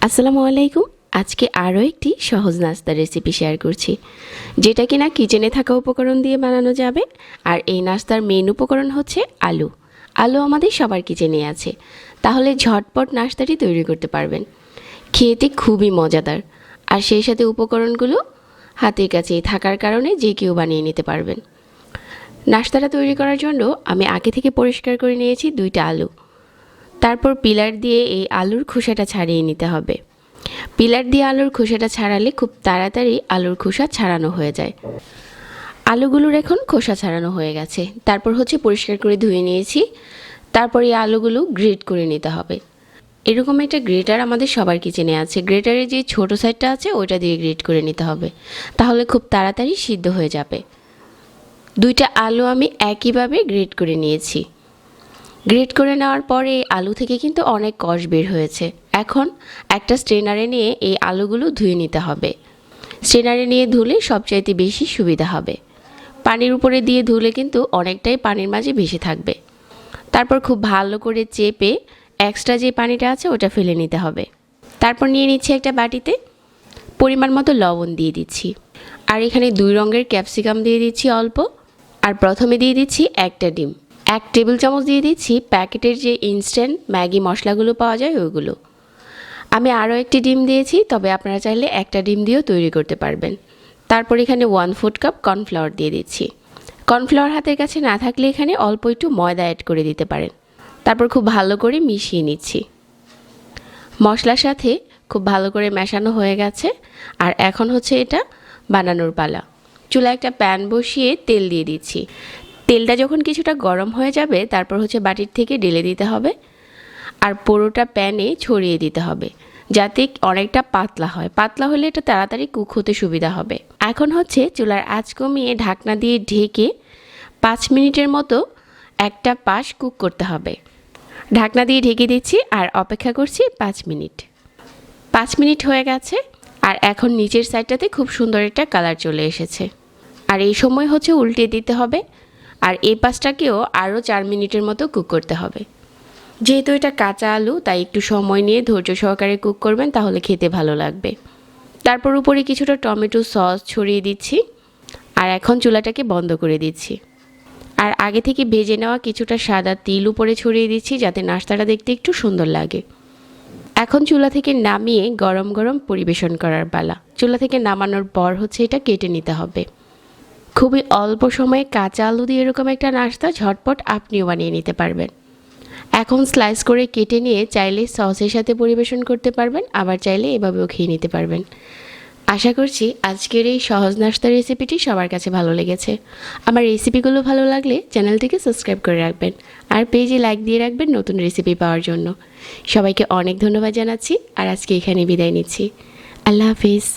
আসসালামু আলাইকুম। আজকে আরও একটি সহজ নাস্তার রেসিপি শেয়ার করছি, যেটা কিনা কিচেনে থাকা উপকরণ দিয়ে বানানো যাবে। আর এই নাস্তার মেইন উপকরণ হচ্ছে আলু। আলু আমাদের সবার কিচেনে আছে, তাহলে ঝটপট নাস্তাটি তৈরি করতে পারবেন। খেতে খুবই মজাদার, আর সেই সাথে উপকরণগুলো হাতের কাছেই থাকার কারণে যে কেউ বানিয়ে নিতে পারবেন। নাস্তাটা তৈরি করার জন্য আমি আগে থেকে পরিষ্কার করে নিয়েছি 2টা আলু। তারপর পিলার দিয়ে এই আলুর খোসাটা ছাড়িয়ে নিতে হবে। পিলার দিয়ে আলুর খোসাটা ছাড়ালে খুব তাড়াতাড়ি আলুর খোসা ছাড়ানো হয়ে যায়। আলুগুলোর এখন খোসা ছাড়ানো হয়ে গেছে। তারপর হচ্ছে পরিষ্কার করে ধুয়ে নিয়েছি। তারপর এই আলুগুলো গ্রেট করে নিতে হবে। এরকম একটা গ্রেটার আমাদের সবার কিচেনে আছে। গ্রেটারের যে ছোট সাইডটা আছে ওইটা দিয়ে গ্রেট করে নিতে হবে, তাহলে খুব তাড়াতাড়ি সিদ্ধ হয়ে যাবে। 2টা আলু আমি একইভাবে গ্রেট করে নিয়েছি। গ্রেট করে নেওয়ার পরে আলু থেকে কিন্তু অনেক কষ বের হয়েছে। এখন একটা স্ট্রেনারে নিয়ে এই আলুগুলো ধুয়ে নিতে হবে। স্ট্রেনারে নিয়ে ধুলে সবচাইতে বেশি সুবিধা হবে। পানির উপরে দিয়ে ধুলে কিন্তু অনেকটাই পানির মাঝে ভেসে থাকবে। তারপর খুব ভালো করে চেপে এক্সট্রা যে পানিটা আছে ওটা ফেলে নিতে হবে। তারপর নিয়ে নিচ্ছি একটা বাটিতে, পরিমাণ মতো লবণ দিয়ে দিচ্ছি। আর এখানে 2 রঙের ক্যাপসিকাম দিয়ে দিচ্ছি অল্প। আর প্রথমে দিয়ে দিচ্ছি একটা ডিম। 1 টেবিল চামচ দিয়ে দিচ্ছি প্যাকেটের যে ইনস্ট্যান্ট ম্যাগি মশলাগুলো পাওয়া যায় ওইগুলো। আমি আরও একটি ডিম দিয়েছি, তবে আপনারা চাইলে একটা ডিম দিয়েও তৈরি করতে পারবেন। তারপর এখানে 1/4 কাপ কর্নফ্লাওয়ার দিয়ে দিচ্ছি। কর্নফ্লাওয়ার হাতের কাছে না থাকলে এখানে অল্প একটু ময়দা অ্যাড করে দিতে পারেন। তারপর খুব ভালো করে মিশিয়ে নিচ্ছি। মশলার সাথে খুব ভালো করে মেশানো হয়ে গেছে। আর এখন হচ্ছে এটা বানানোর পালা। চুলায় একটা প্যান বসিয়ে তেল দিয়ে দিচ্ছি। তেলটা যখন কিছুটা গরম হয়ে যাবে তারপর হচ্ছে বাটির থেকে ঢেলে দিতে হবে। আর পুরোটা প্যানে ছড়িয়ে দিতে হবে, যাতে অনেকটা পাতলা হয়। পাতলা হলে এটা তাড়াতাড়ি কুক হতে সুবিধা হবে। এখন হচ্ছে চুলার আঁচ কমিয়ে ঢাকনা দিয়ে ঢেকে 5 মিনিটের মতো একটা পাশ কুক করতে হবে। ঢাকনা দিয়ে ঢেকে দিচ্ছি আর অপেক্ষা করছি 5 মিনিট। 5 মিনিট হয়ে গেছে। আর এখন নিচের সাইডটাতে খুব সুন্দর একটা কালার চলে এসেছে। আর এই সময় হচ্ছে উল্টে দিতে হবে। আর এই পাশটাকেও আরও 4 মিনিটের মতো কুক করতে হবে। যেহেতু এটা কাঁচা আলু, তাই একটু সময় নিয়ে ধৈর্য সহকারে কুক করবেন, তাহলে খেতে ভালো লাগবে। তারপর উপরে কিছুটা টমেটো সস ছড়িয়ে দিচ্ছি। আর এখন চুলাটাকে বন্ধ করে দিচ্ছি। আর আগে থেকে ভেজে নেওয়া কিছুটা সাদা তিল উপরে ছড়িয়ে দিচ্ছি, যাতে নাস্তাটা দেখতে একটু সুন্দর লাগে। এখন চুলা থেকে নামিয়ে গরম গরম পরিবেশন করার পালা। চুলা থেকে নামানোর পর হচ্ছে এটা কেটে নিতে হবে। খুবই অল্প সময়ে কাঁচা আলু দিয়ে এরকম একটা নাস্তা ঝটপট আপনিও বানিয়ে নিতে পারবেন। এখন স্লাইস করে কেটে নিয়ে চাইলে সসের সাথে পরিবেশন করতে পারবেন, আবার চাইলে এভাবেও খেয়ে নিতে পারবেন। আশা করছি আজকের এই সহজ নাস্তার রেসিপিটি সবার কাছে ভালো লেগেছে। আমার রেসিপিগুলো ভালো লাগলে চ্যানেলটিকে সাবস্ক্রাইব করে রাখবেন, আর পেজে লাইক দিয়ে রাখবেন নতুন রেসিপি পাওয়ার জন্য। সবাইকে অনেক ধন্যবাদ জানাচ্ছি, আর আজকে এখানে বিদায় নিচ্ছি। আল্লাহ হাফিজ।